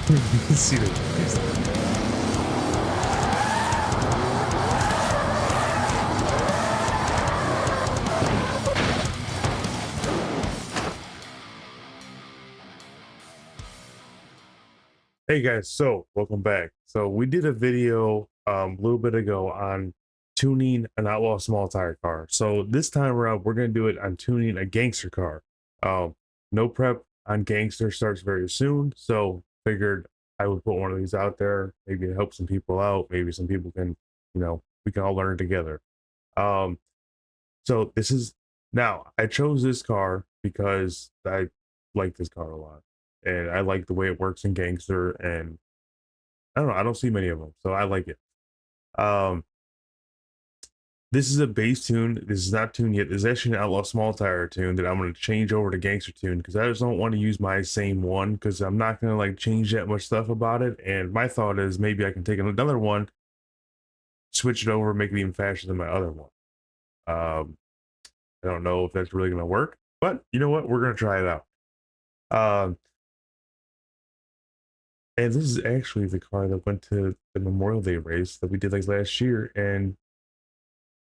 You can see the Hey guys, so welcome back. So we did a video a little bit ago on tuning an outlaw small tire car. So this time around we're gonna do it on tuning a gangster car. No prep on gangster starts very soon, so figured I would put one of these out there, maybe to help some people out. Maybe some people can, we can all learn together. Um, so this is now I chose this car because I like this car a lot. And I like the way it works in gangster, and I don't know, I don't see many of them, so I like it. Um, this is a bass tune. This is not tuned yet. This is actually an outlaw small tire tune that I'm going to change over to gangster tune because I just don't want to use my same one because I'm not going to like change that much stuff about it. And my thought is maybe I can take another one, switch it over, make it even faster than my other one. Um, I don't know if that's really going to work, but you know what? We're going to try it out. Um, And this is actually the car that went to the Memorial Day race that we did like last year and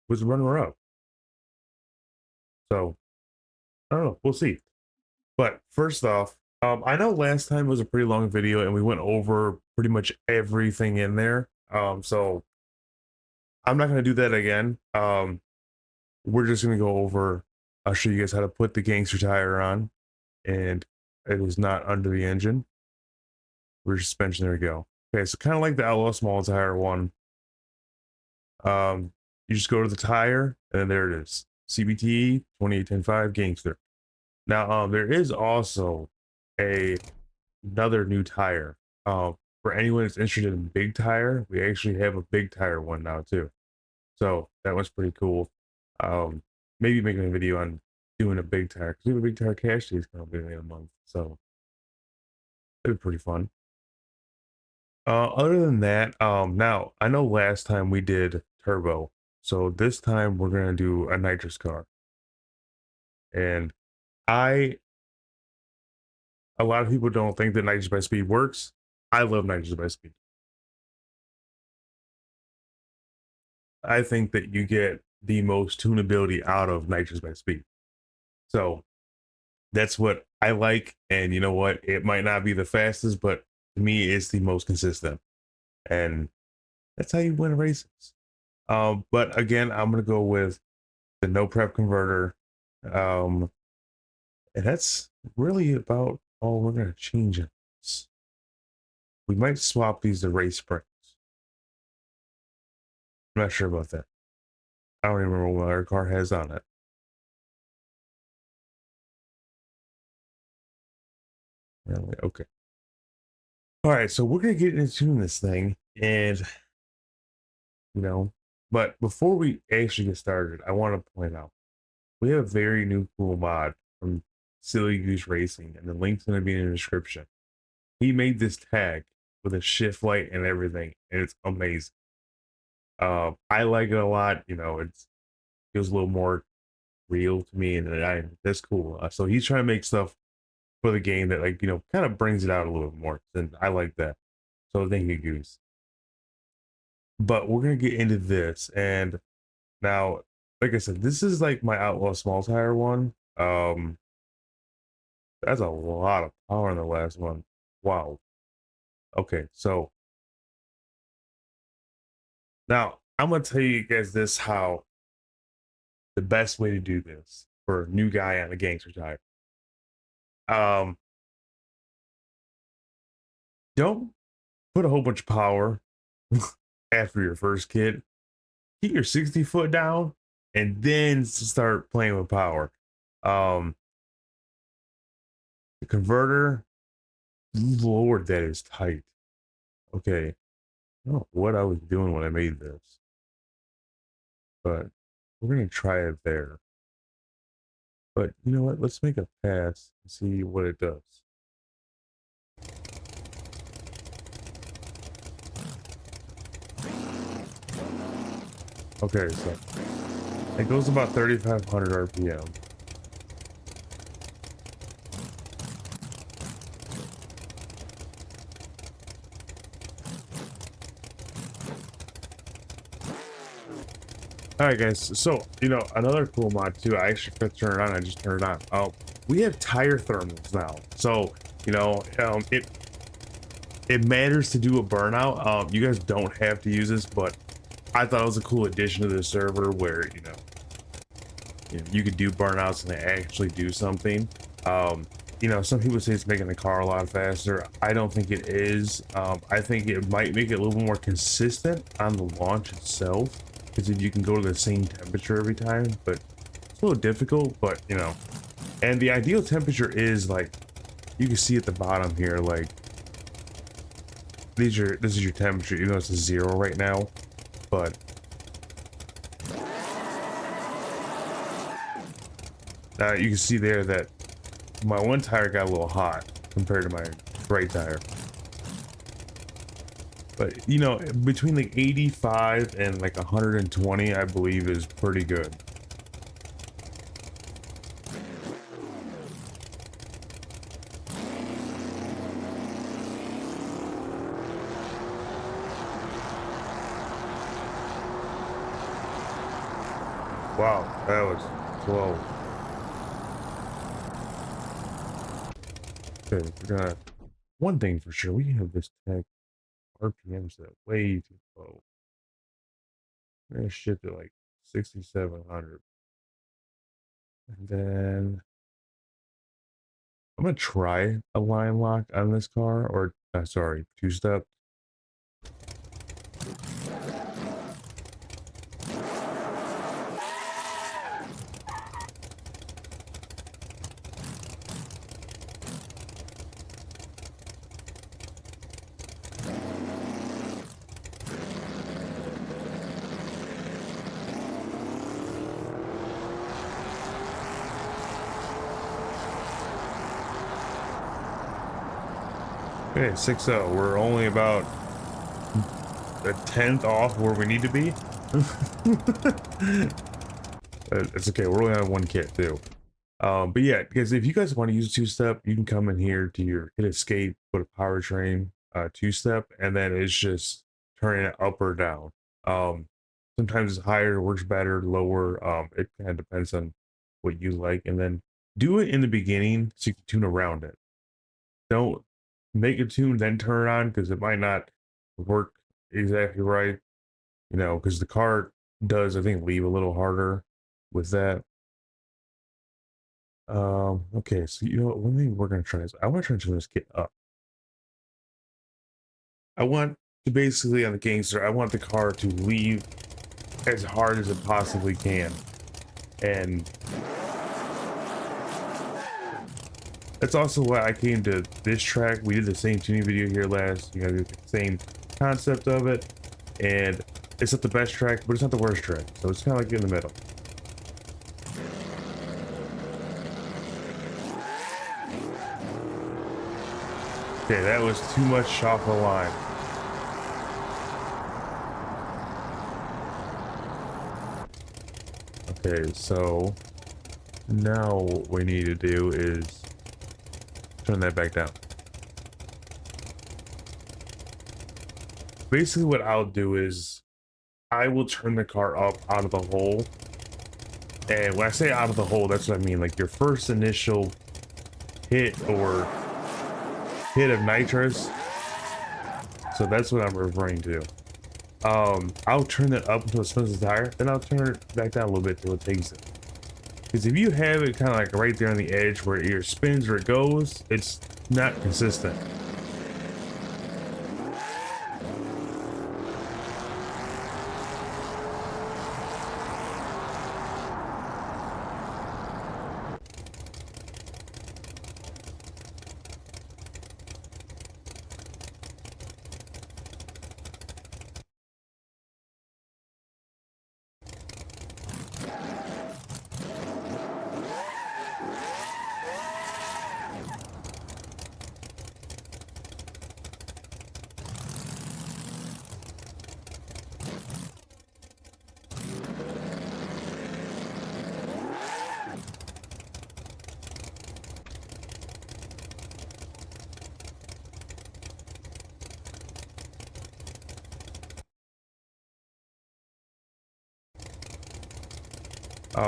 was runner up. So I don't know, we'll see. But first off, I know last time was a pretty long video and we went over pretty much everything in there. So I'm not gonna do that again. We're just gonna go over. I'll show you guys how to put the gangster tire on, and it is not under the engine. Rear suspension. There we go. Okay, so kind of like the Outlaw small tire one. You just go to the tire, and then there it is. CBT 2810.5 Gangster. Now, there is also another new tire. For anyone that's interested in big tire, we actually have a big tire one now too. So that was pretty cool. Maybe making a video on doing a big tire because we have a big tire cash days coming in a month. So it'd be pretty fun. Other than that, now I know last time we did turbo, so this time we're gonna do a nitrous car. And I, a lot of people don't think that nitrous by speed works. I love nitrous by speed. I think that you get the most tunability out of nitrous by speed. So that's what I like. And you know what? It might not be the fastest, but to me, it's the most consistent. And that's how you win races. But again, I'm gonna go with the no prep converter. Um, and that's really about all we're gonna change in this. We might swap these to race springs. I'm not sure about that. I don't even remember what our car has on it. Really? Okay. All right, so we're gonna get into this thing, and you know, but before we actually get started, I want to point out we have a very new cool mod from Silly Goose Racing, and the link's gonna be in the description. He made this tag with a shift light and everything, and it's amazing. I like it a lot. You know, it feels a little more real to me, and that's cool. So he's trying to make stuff for the game that, like, kind of brings it out a little bit more, and I like that. So thank you, Goose. But we're gonna get into this, and now, like I said, this is like my outlaw small tire one. That's a lot of power in the last one. Wow. Okay, so now I'm gonna tell you guys this how the best way to do this for a new guy on a gangster tire. Um, don't put a whole bunch of power after your first kid. Keep your 60 foot down and then start playing with power. Um, the converter, Lord, that is tight. Okay, I don't know what I was doing when I made this, but we're gonna try it there. But you know what? Let's make a pass and see what it does. Okay, so it goes about 3,500 RPM. All right, guys. So, another cool mod too. I actually could turn it on. I just turned it on. We have tire thermals now. So, it matters to do a burnout. You guys don't have to use this, but I thought it was a cool addition to the server where you could do burnouts and they actually do something. Some people say it's making the car a lot faster. I don't think it is. I think it might make it a little more consistent on the launch itself, because if you can go to the same temperature every time, but it's a little difficult. But and the ideal temperature is like you can see at the bottom here, like this is your temperature, even though it's a 0 right now, but you can see there that my one tire got a little hot compared to my right tire. But between like 85 and like 120, I believe is pretty good. Wow, that was slow. Okay, we're gonna, one thing for sure, we have this tech RPMs that way too low. We're gonna shift it like 6,700. And then I'm gonna try a line lock on this car, or sorry, two-step. Okay, 6-0. We're only about a 10th off where we need to be. It's okay. We're only on one kit too. But yeah, because if you guys want to use two-step, you can come in here to your hit escape, put a powertrain, two-step, and then it's just turning it up or down. Sometimes it's higher, works better, lower. It kind of depends on what you like, and then do it in the beginning so you can tune around it. Don't make a tune then turn it on, because it might not work exactly right. Because the car does, I think, leave a little harder with that. Okay, so one thing we're gonna try is I want to try to turn this kit up. I want to basically, on the Gangster, I want the car to leave as hard as it possibly can, and that's also why I came to this track. We did the same tuning video here last, the same concept of it, and it's not the best track, but it's not the worst track, so it's kind of like in the middle. Okay, that was too much off the line. Okay, so now what we need to do is turn that back down. Basically what I'll do is I will turn the car up out of the hole. And when I say out of the hole, that's what I mean. Like your first initial hit of nitrous. So that's what I'm referring to. I'll turn it up until it spins the tire, then I'll turn it back down a little bit till it takes it. Because if you have it kind of like right there on the edge where it either spins or it goes, it's not consistent.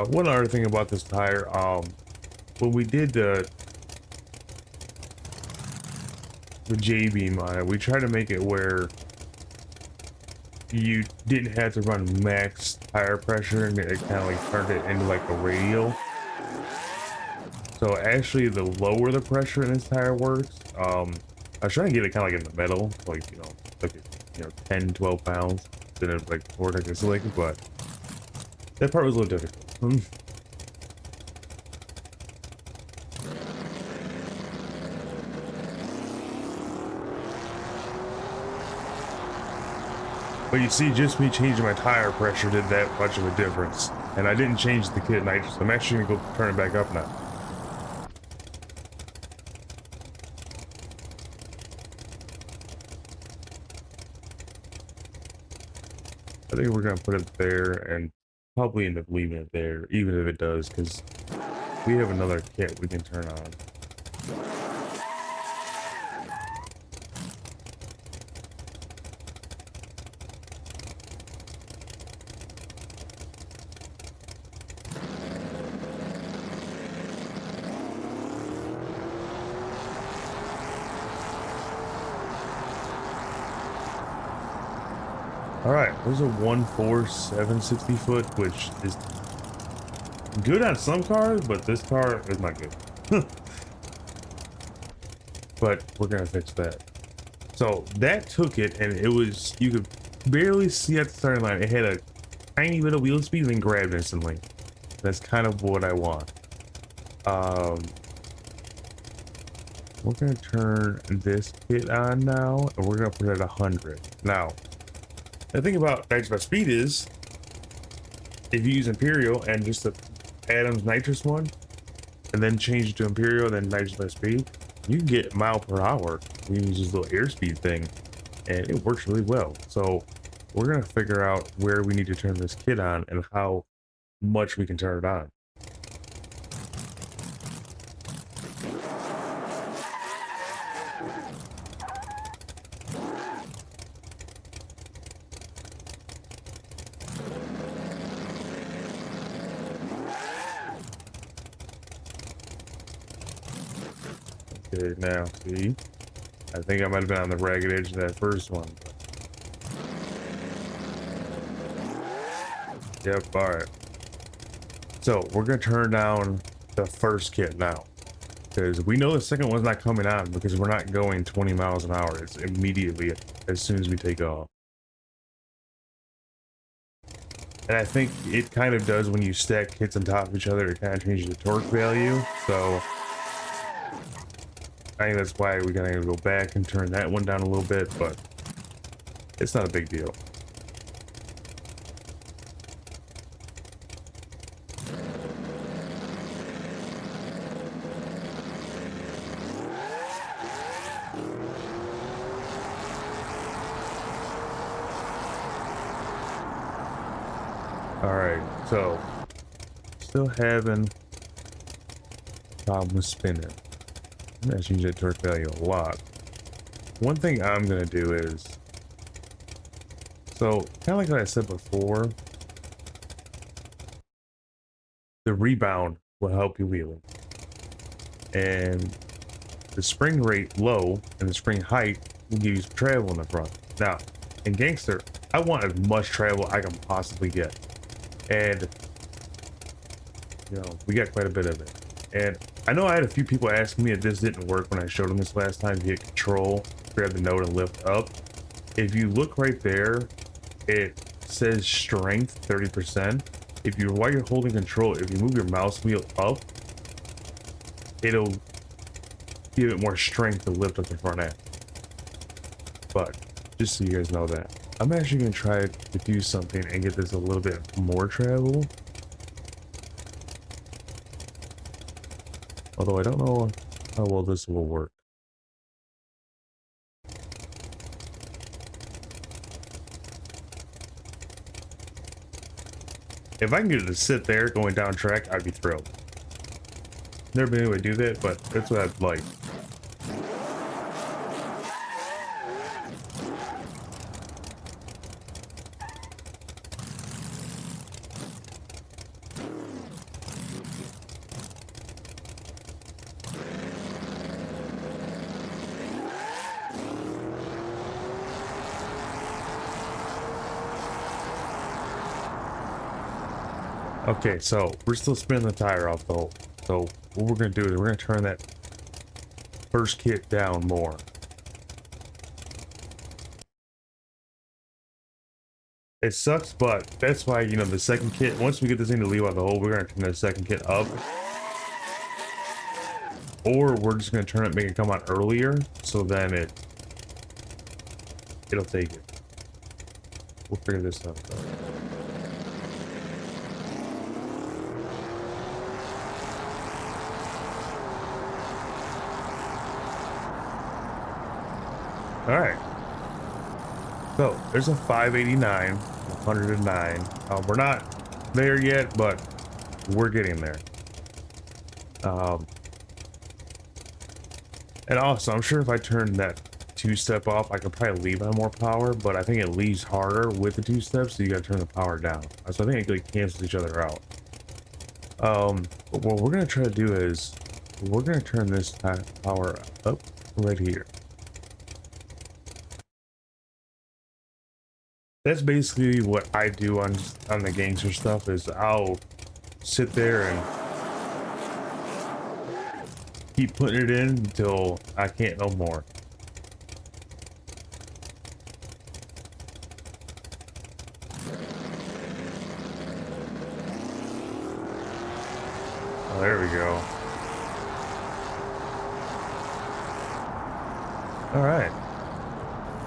One other thing about this tire, when we did the J-beam on it, we tried to make it where you didn't have to run max tire pressure, and it kind of like turned it into like a radial. So actually, the lower the pressure in this tire works. I was trying to get it kind of like in the middle, like, you know, like, 10, 12 pounds, then it like vortex insulated, but that part was a little difficult. But you see, just me changing my tire pressure did that much of a difference. And I didn't change the kit nitrous. I'm actually gonna go turn it back up now. I think we're gonna put it there and probably end up leaving it there, even if it does, because we have another kit we can turn on. All right, there's a 1.4 760 foot, which is good on some cars, but this car is not good. But we're gonna fix that. So that took it, and it was, you could barely see at the starting line. It had a tiny bit of wheel speed and then grabbed instantly. That's kind of what I want. We're gonna turn this kit on now, and we're gonna put it at 100. Now, the thing about nitrous by speed is, if you use Imperial and just the Adams nitrous one, and then change it to Imperial, then nitrous by speed, you can get mile per hour. You can use this little airspeed thing, and it works really well. So we're gonna figure out where we need to turn this kit on and how much we can turn it on. Okay, now see, I think I might have been on the ragged edge of that first one. Yep, all right. So we're gonna turn down the first kit now, because we know the second one's not coming on because we're not going 20 miles an hour. It's immediately as soon as we take off. And I think it kind of does when you stack kits on top of each other, it kind of changes the torque value. So I think that's why we gotta go back and turn that one down a little bit, but it's not a big deal. All right, so still having a problem with spinning. I'm gonna change that torque value a lot. One thing I'm gonna do is, so kind of like what I said before, the rebound will help you wheeling, and the spring rate low and the spring height will give you some travel in the front. Now, in Gangster, I want as much travel I can possibly get, and you know, we got quite a bit of it. And I know I had a few people asking me if this didn't work when I showed them this last time. You hit control, grab the node and lift up. If you look right there, it says strength 30%. If you, while you're holding control, if you move your mouse wheel up, it'll give it more strength to lift up the front end. But just so you guys know that, I'm actually gonna try to do something and get this a little bit more travel. Although I don't know how well this will work. If I can get it to sit there going down track, I'd be thrilled. Never been able to do that, but that's what I'd like. Okay, so we're still spinning the tire off though. So what we're gonna do is we're gonna turn that first kit down more. It sucks, but that's why, you know, the second kit, once we get this thing to leave out the hole, we're gonna turn the second kit up. Or we're just gonna turn it, make it come out earlier, so then it'll take it. We'll figure this out though. All right. So there's a 589, 109. We're not there yet, but we're getting there. And also, I'm sure if I turn that two-step off, I could probably leave on more power, but I think it leaves harder with the two steps, so you gotta turn the power down. So I think it like cancels each other out. But what we're gonna try to do is we're gonna turn this power up right here. That's basically what I do on the gangster stuff. Is I'll sit there and keep putting it in until I can't no more. Oh, there we go. All right.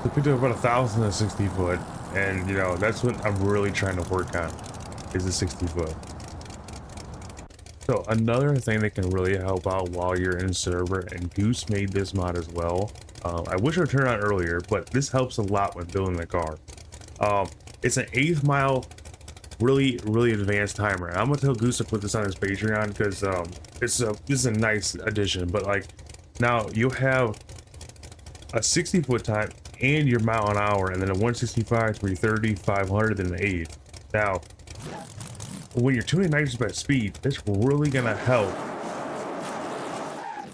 So picked up about 1,060 foot, and you know that's what I'm really trying to work on is the 60 foot. So another thing that can really help out while you're in server, and Goose made this mod as well. I wish I would turn it on earlier, but this helps a lot when building the car. It's an 1/8 mile, really advanced timer. And I'm gonna tell Goose to put this on his Patreon because this is a nice addition. But like now you have a 60 foot time and your mile an hour, and then a 165, 330, 500, and an 8. Now when you're tuning nitrous by speed, it's really gonna help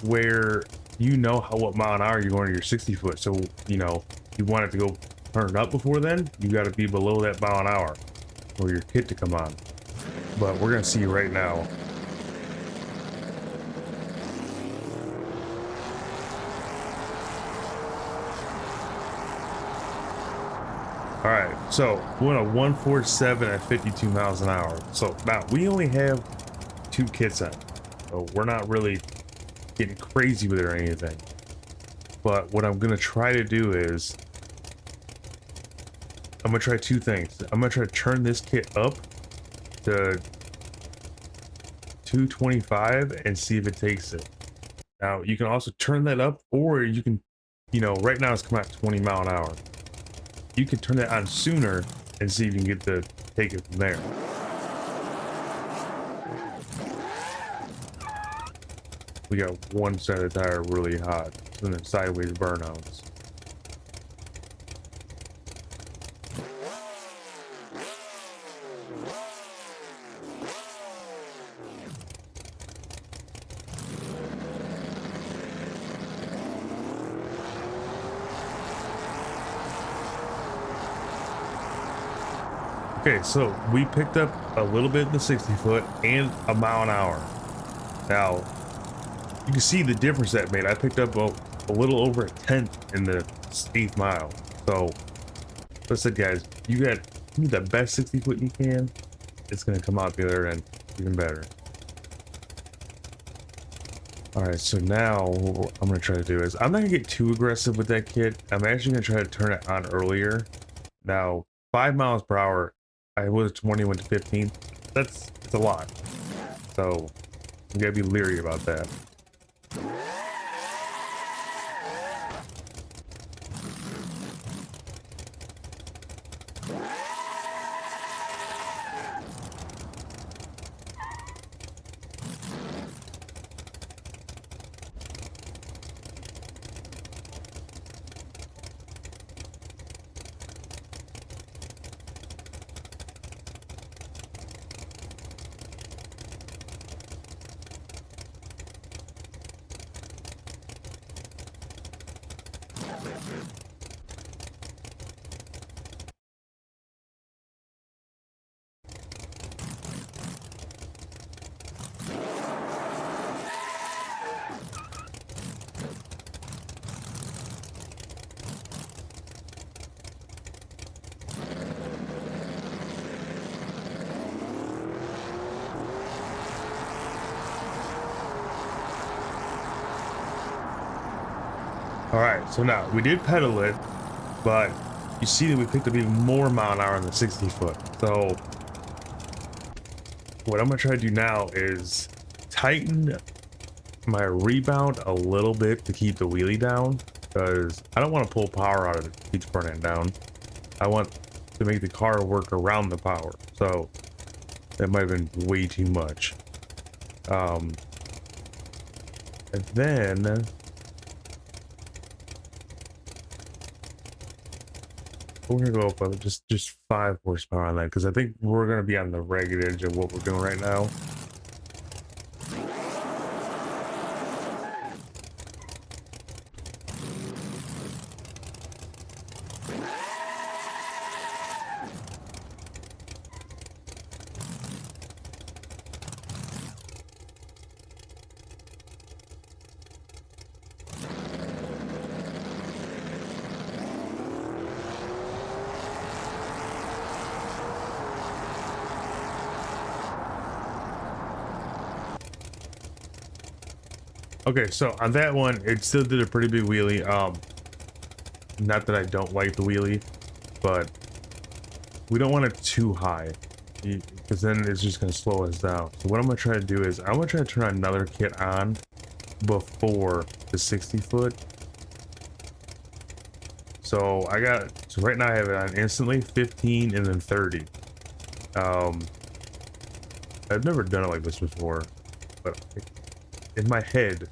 where you know what mile an hour you're going to your 60 foot. So you know you want it to go turn it up before then, you got to be below that mile an hour for your kit to come on. But we're gonna see right now. All right, so we're on a 147 at 52 miles an hour. So now we only have 2 kits on, so we're not really getting crazy with it or anything. But what I'm gonna try to do is I'm gonna try 2 things. I'm gonna try to turn this kit up to 225 and see if it takes it. Now you can also turn that up, or you can, you know, right now it's coming out 20 mile an hour. You can turn that on sooner and see if you can get to take it from there. We got one side of the tire really hot, and then sideways burnouts. Okay, so we picked up a little bit in the 60 foot and a mile an hour. Now, you can see the difference that made. I picked up a little over a 1/10 in the 8th mile. So, listen guys, you need the best 60 foot you can. It's gonna come out the other end even better. All right, so now what I'm gonna try to do is I'm not gonna get too aggressive with that kit. I'm actually gonna try to turn it on earlier. Now, 5 miles per hour, I was 20, went to 15. It's a lot. So you gotta be leery about that. All right, so now we did pedal it, but you see that we picked up even more mile an hour on the 60 foot. So what I'm gonna try to do now is tighten my rebound a little bit to keep the wheelie down, because I don't want to pull power out of it to keep the front end down. I want to make the car work around the power. So that might have been way too much. And then we're gonna go up with just 5 horsepower on that, because I think we're gonna be on the ragged edge of what we're doing right now. Okay, so on that one, it still did a pretty big wheelie. Not that I don't like the wheelie, but we don't want it too high, because then it's just gonna slow us down. So what I'm gonna try to do is I'm gonna try to turn another kit on before the 60 foot. So right now I have it on instantly 15 and then 30. I've never done it like this before, but in my head,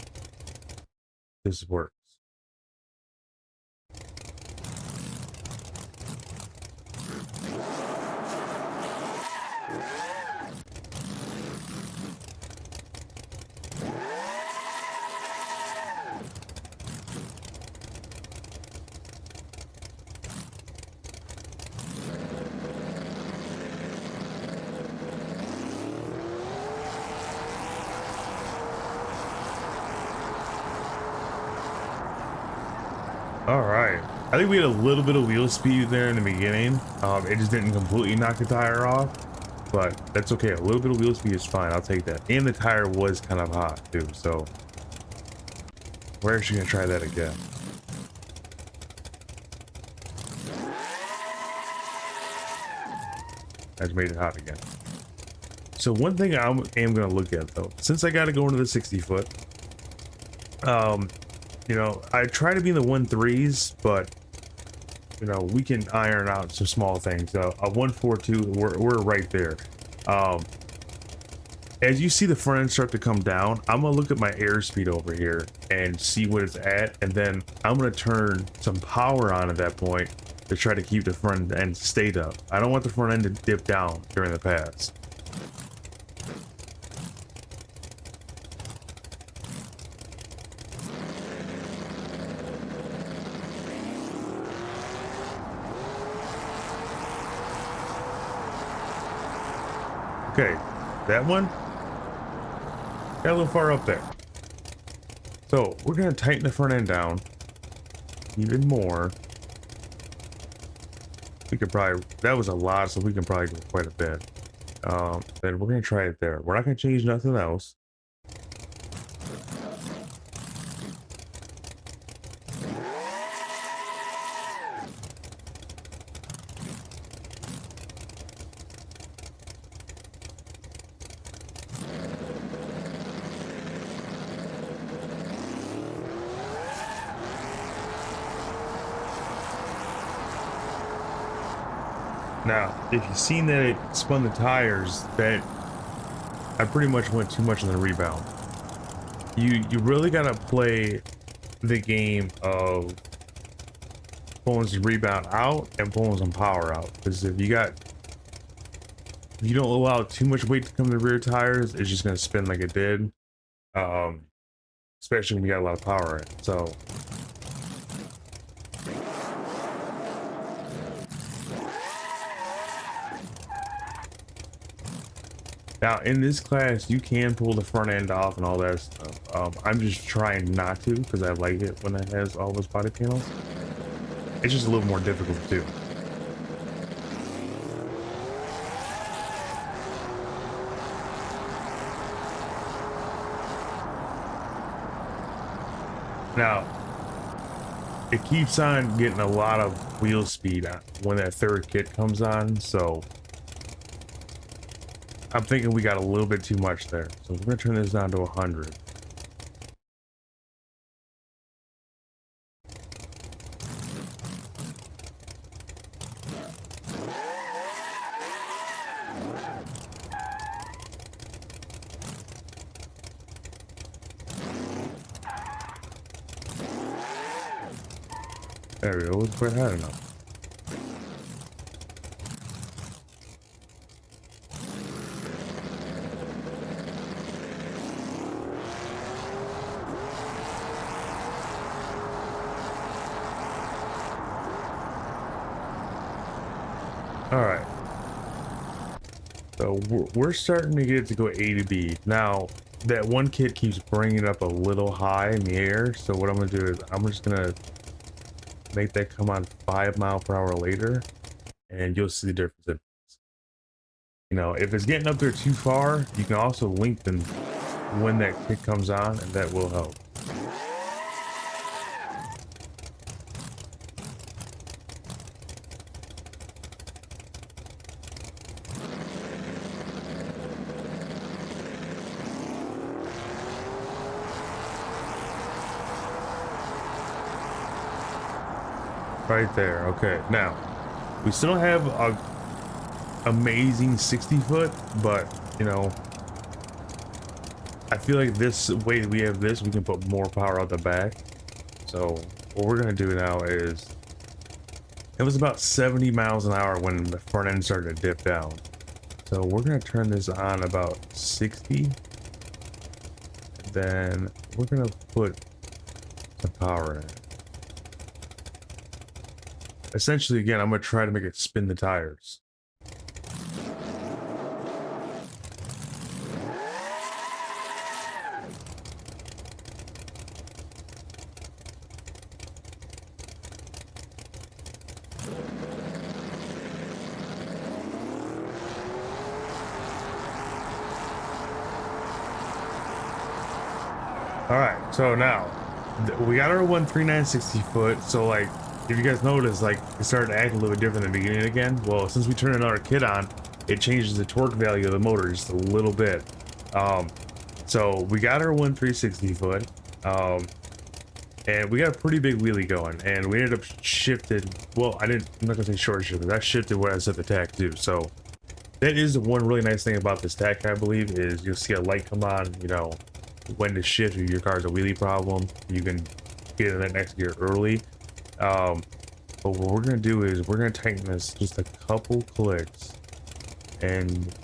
this works. All right, I think we had a little bit of wheel speed there in the beginning. It just didn't completely knock the tire off, but that's okay. A little bit of wheel speed is fine. I'll take that. And the tire was kind of hot too, so we're actually gonna try that again. I just made it hot again. So one thing I am gonna look at though, since I got to go into the 60 foot, you know, I try to be in the 1.3s, but you know, we can iron out some small things. A 1.42, we're right there. As you see the front end start to come down, I'm gonna look at my airspeed over here and see what it's at, and then I'm gonna turn some power on at that point to try to keep the front end stayed up. I don't want the front end to dip down during the pass. Okay, that one got a little far up there. So we're gonna tighten the front end down even more. We could probably, that was a lot, so we can probably go quite a bit. Then we're gonna try it there. We're not gonna change nothing else. Now, if you've seen that it spun the tires, that I pretty much went too much on the rebound. You really gotta play the game of pulling some rebound out and pulling some power out. Because if you don't allow too much weight to come to the rear tires, it's just gonna spin like it did. Especially when you got a lot of power in it. So now, in this class, you can pull the front end off and all that stuff. I'm just trying not to, because I like it when it has all those body panels. It's just a little more difficult to do. Now, it keeps on getting a lot of wheel speed when that third kit comes on, so I'm thinking we got a little bit too much there. So we're gonna turn this down to 100. There we go, it was quite high enough. All right, so we're starting to get it to go A to B. Now, that one kit keeps bringing it up a little high in the air, so what I'm gonna do is I'm just gonna make that come on 5 miles per hour later, and you'll see the difference. You know, if it's getting up there too far, you can also lengthen when that kit comes on, and that will help. Right there. Okay, now we still have a amazing 60 foot, but you know, I feel like this way we have this, we can put more power out the back. So what we're gonna do now is, it was about 70 miles an hour when the front end started to dip down. So we're gonna turn this on about 60. And then we're gonna put some power in it. Essentially, again, I'm gonna try to make it spin the tires. All right, so now we got our 13960 foot. So like, if you guys notice, like it started to act a little bit different in the beginning again. Well, since we turned another kit on, it changes the torque value of the motor just a little bit. So we got our 13660 foot, and we got a pretty big wheelie going, and we ended up shifted. Well, I'm not gonna say short shifted. I shifted when I set the tach too. So that is the one really nice thing about this tach, I believe, is you'll see a light come on, you know, when to shift. If your car's a wheelie problem, you can get in that next gear early. But what we're gonna do is we're gonna tighten this just a couple clicks, and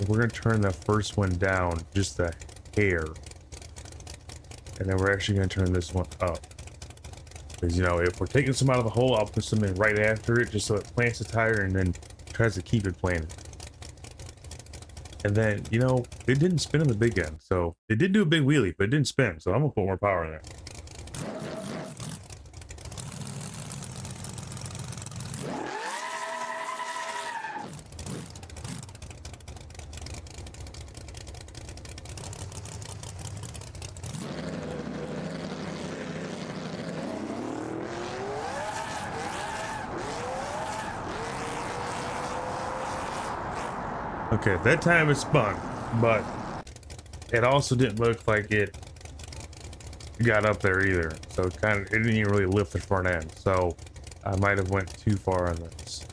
we're gonna turn the first one down just a hair, and then we're actually gonna turn this one up, because you know, if we're taking some out of the hole, I'll put some in right after it just so it plants the tire and then tries to keep it planted. And then, you know, it didn't spin on the big end, so it did do a big wheelie, but it didn't spin, so I'm gonna put more power in there. Okay, that time it spun, but it also didn't look like it got up there either. So it didn't even really lift the front end. So I might have went too far on this.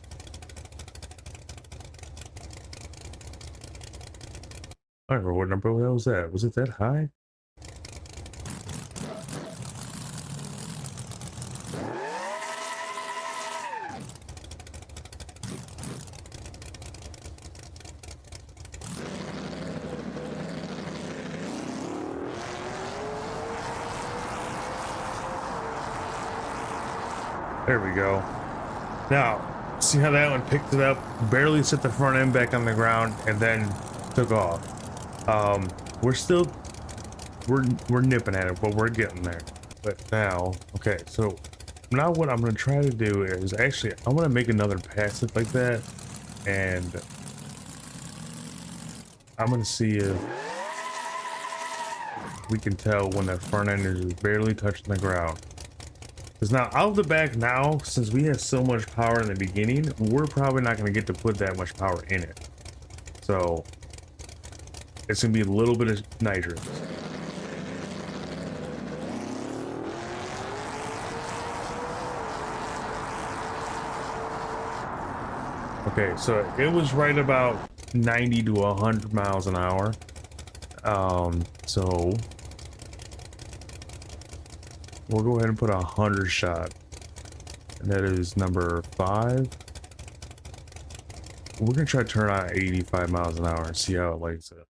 I don't remember what number was that. Was it that high? There we go. Now, see how that one picked it up, barely set the front end back on the ground, and then took off. We're nipping at it, but we're getting there. But now, okay, so now what I'm gonna try to do is actually I'm gonna make another passive like that, and I'm gonna see if we can tell when that front end is barely touching the ground. Because now out of the back now, since we had so much power in the beginning, we're probably not going to get to put that much power in it. So it's going to be a little bit of nitrous. Okay, so it was right about 90 to 100 miles an hour. So we'll go ahead and put 100 shot, and that is number 5. We're gonna try to turn on 85 miles an hour and see how it likes it.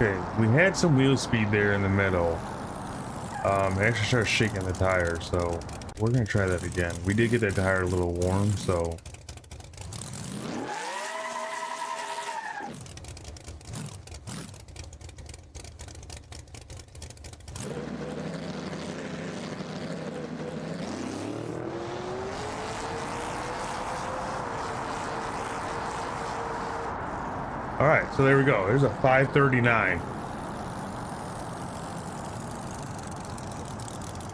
Okay, we had some wheel speed there in the middle. It actually started shaking the tire, so we're gonna try that again. We did get that tire a little warm, so all right, so there we go. There's a 539.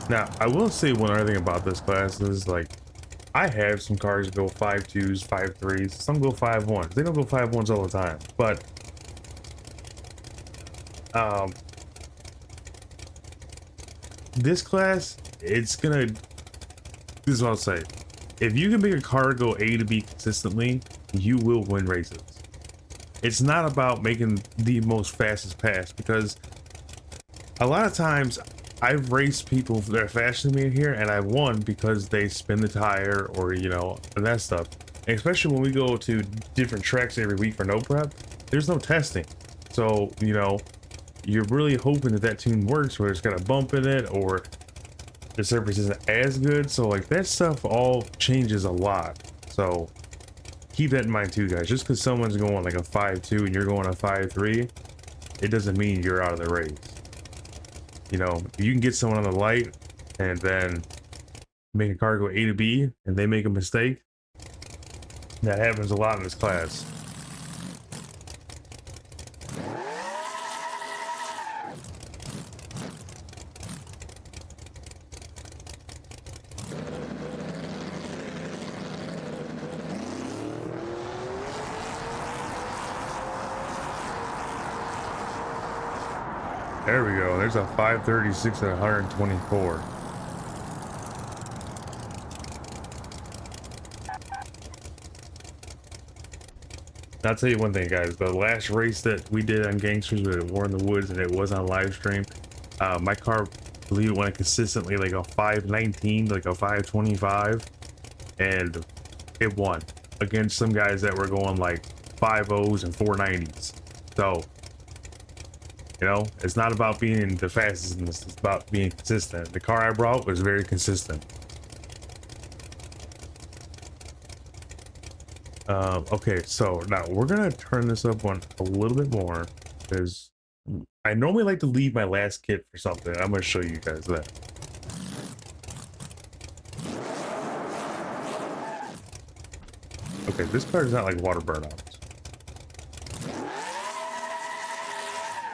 Now, I will say one other thing about this class is, like, I have some cars that go 5.2s, 5.3s, some go 5.1s. They don't go 5.1s all the time, but this class, it's gonna, this is what I'll say. If you can make a car go A to B consistently, you will win races. It's not about making the most fastest pass, because a lot of times I've raced people that are faster than me in here, and I won because they spin the tire or, you know, and that stuff. And especially when we go to different tracks every week for no prep, there's no testing. So, you know, you're really hoping that that tune works, where it's got a bump in it or the surface isn't as good. So, like, that stuff all changes a lot. So keep that in mind too, guys. Just because someone's going like a 5.2 and you're going a 5.3, it doesn't mean you're out of the race. You know, you can get someone on the light and then make a car go A to B and they make a mistake. That happens a lot in this class. There we go. There's a 536 at 124. I'll tell you one thing, guys. The last race that we did on Gangsters with War in the Woods, and it was on live stream, my car, I believe it went consistently like a 519, like a 525, and it won against some guys that were going like 5.0s and 490s. So, you know, it's not about being the fastest in this, it's about being consistent. The car I brought was very consistent. Okay, so now we're gonna turn this up one a little bit more, because I normally like to leave my last kit for something. I'm gonna show you guys that. Okay, this car is not like water burnouts.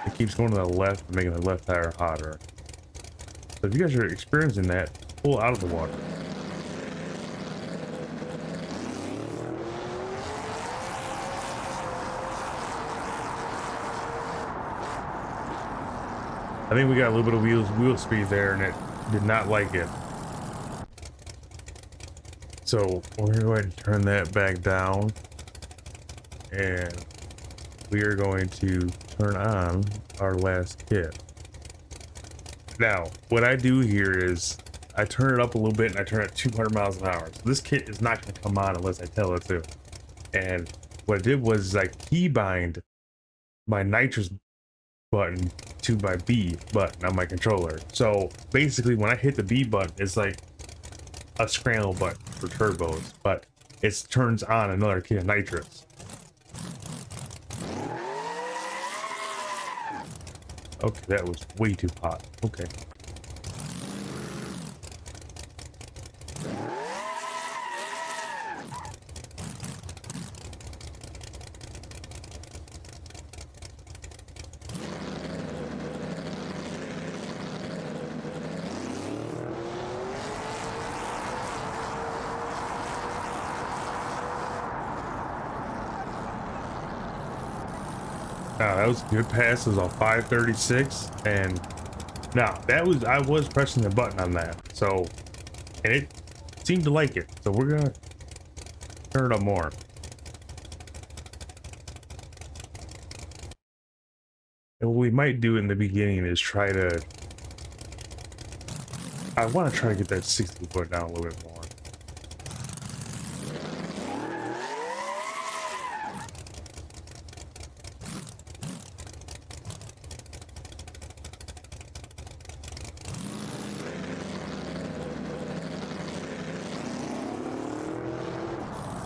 It keeps going to the left, making the left tire hotter. So if you guys are experiencing that, pull out of the water. I think we got a little bit of wheel speed there, and it did not like it. So we're gonna go ahead and turn that back down, and we are going to turn on our last kit. Now, what I do here is I turn it up a little bit and I turn it 200 miles an hour. So this kit is not going to come on unless I tell it to. And what I did was I keybind my nitrous button to my B button on my controller. So basically when I hit the B button, it's like a scramble button for turbos. But it turns on another kit of nitrous. Okay, that was way too hot. Okay. Now that was a good pass. It was on 536, and now that was I was pressing the button on that, so and it seemed to like it. So we're gonna turn it up more. And what we might do in the beginning is try to. I want to try to get that 60 foot down a little bit more.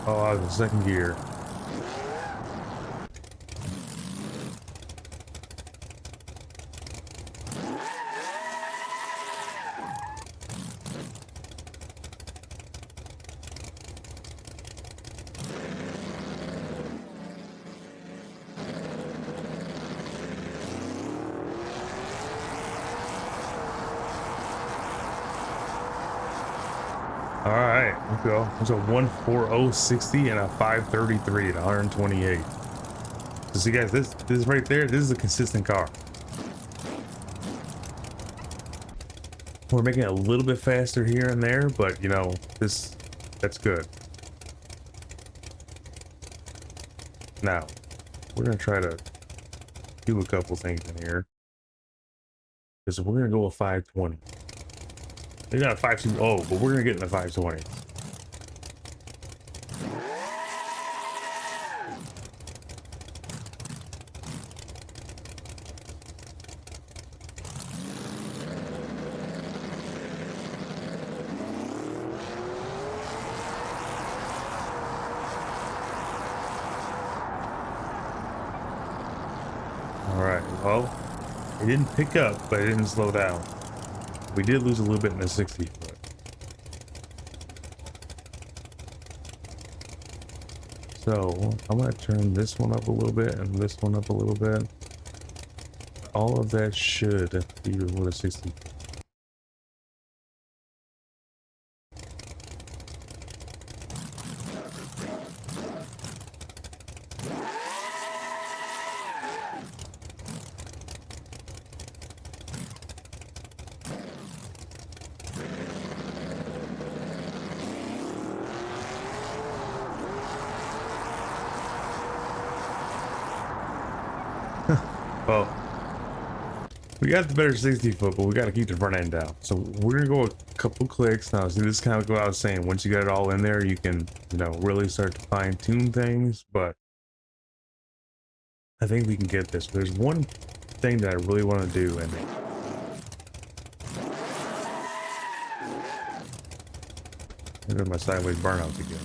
Oh, I was in second gear. All right, let's go. There's a 14060 and a 533 at 128. So see, guys, this right there, this is a consistent car. We're making it a little bit faster here and there, but you know, that's good. Now, we're gonna try to do a couple things in here. Because we're gonna go with 520. Maybe not 520, but we're gonna get in the 520. Alright, well, it didn't pick up, but it didn't slow down. We did lose a little bit in the 60 foot. So I'm gonna turn this one up a little bit and this one up a little bit. All of that should be with a 60. Well, we got the better 60 foot, but we got to keep the front end down. So we're gonna go a couple clicks now. See, this is kind of what I was saying. Once you get it all in there, you can, you know, really start to fine tune things. But I think we can get this. There's one thing that I really want to do, and there's my sideways burnouts again.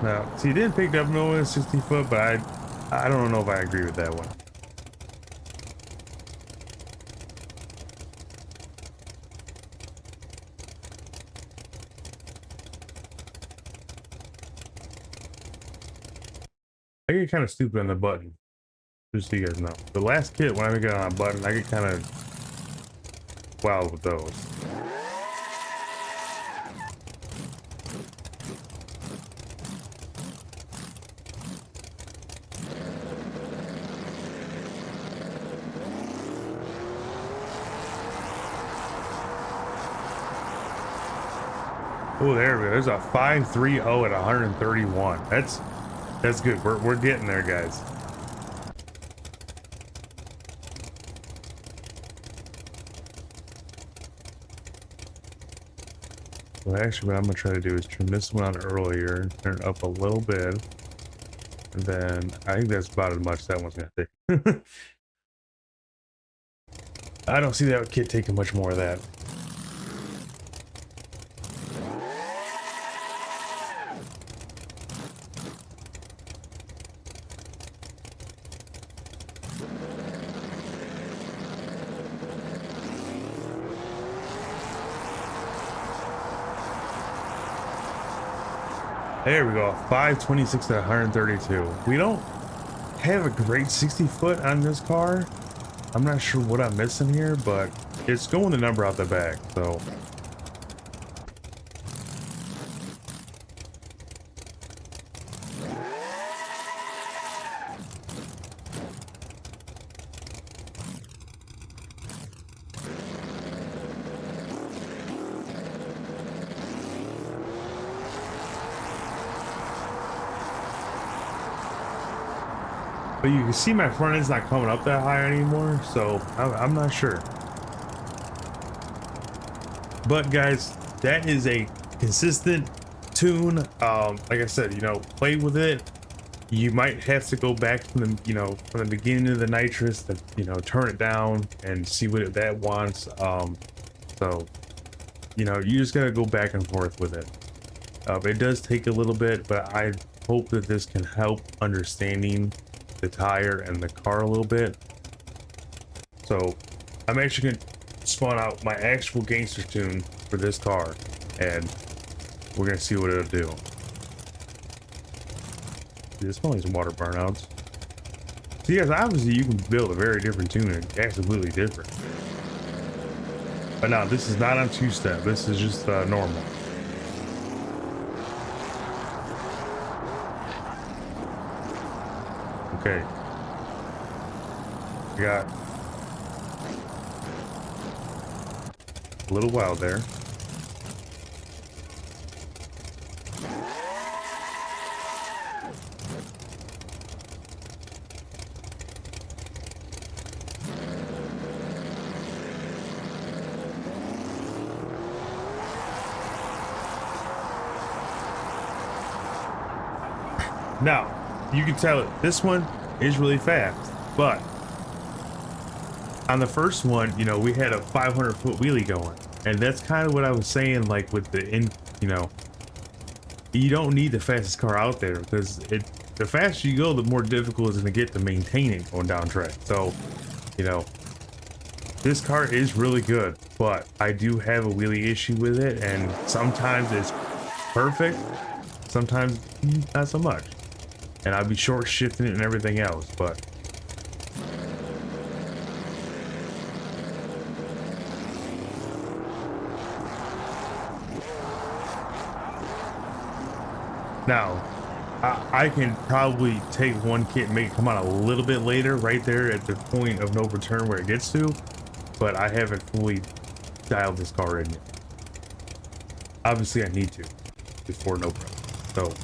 Now, see, it didn't pick up no in 60 foot, but I don't know if I agree with that one. I get kind of stupid on the button, just so you guys know. The last kit, when I get on a button, I get kind of wild with those. Oh, there we go. There's a 530 at 131. That's good. We're getting there, guys. Well, actually, what I'm gonna try to do is turn this one on earlier, turn it up a little bit, and then I think that's about as much that one's gonna take. I don't see that kid taking much more of that. There we go, 526 to 132. We don't have a great 60 foot on this car. I'm not sure what I'm missing here, but it's going the number out the back, so. But you can see my front end's not coming up that high anymore, so I'm not sure. But guys, that is a consistent tune. Like I said, you know, play with it. You might have to go back from the, you know, from the beginning of the nitrous to, you know, turn it down and see what that wants. So, you know, you just gotta go back and forth with it. It does take a little bit, but I hope that this can help understanding the tire and the car a little bit. So I'm actually gonna spawn out my actual gangster tune for this car, and we're gonna see what it'll do. This one is water burnouts. So yes, obviously you can build a very different tune and absolutely different. But now this is not on two-step. This is just normal. Okay. We got a little wild there. Now, you can tell it, this one is really fast, but on the first one, you know, we had a 500-foot wheelie going, and that's kind of what I was saying, like with the you know, you don't need the fastest car out there, because the faster you go, the more difficult it's going to get to maintain it going down track. So, you know, this car is really good, but I do have a wheelie issue with it, and sometimes it's perfect, sometimes not so much. And I'll be short shifting it and everything else, but now I can probably take one kit and make it come out a little bit later, right there at the point of no return where it gets to, but I haven't fully dialed this car in yet. Obviously I need to before no pro. So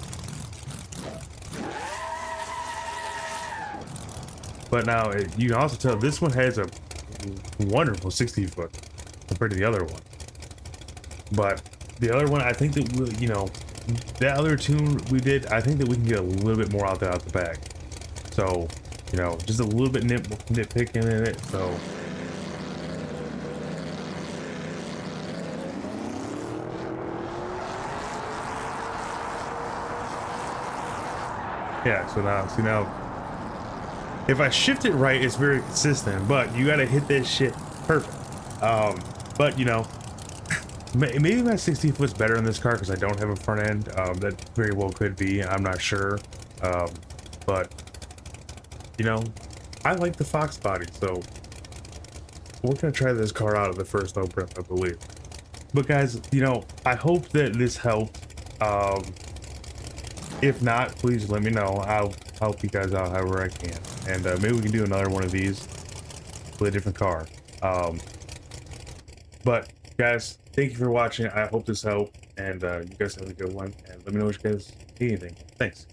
but now you can also tell this one has a wonderful 60 foot compared to the other one. But the other one, I think that we'll, you know, that other tune we did, I think that we can get a little bit more out there out the back. So, you know, just a little bit nitpicking in it. So yeah, so now see now if I shift it right, it's very consistent, but you gotta hit that shit perfect. But you know, maybe my 60 foot's better in this car because I don't have a front end. That very well could be. I'm not sure. But you know, I like the Fox body, so we're gonna try this car out at the first no prep, I believe. But guys, you know, I hope that this helped. If not, please let me know. I'll help you guys out however I can, and maybe we can do another one of these with a different car. But guys, thank you for watching. I hope this helped, and you guys have a good one, and let me know what you guys see anything. Thanks.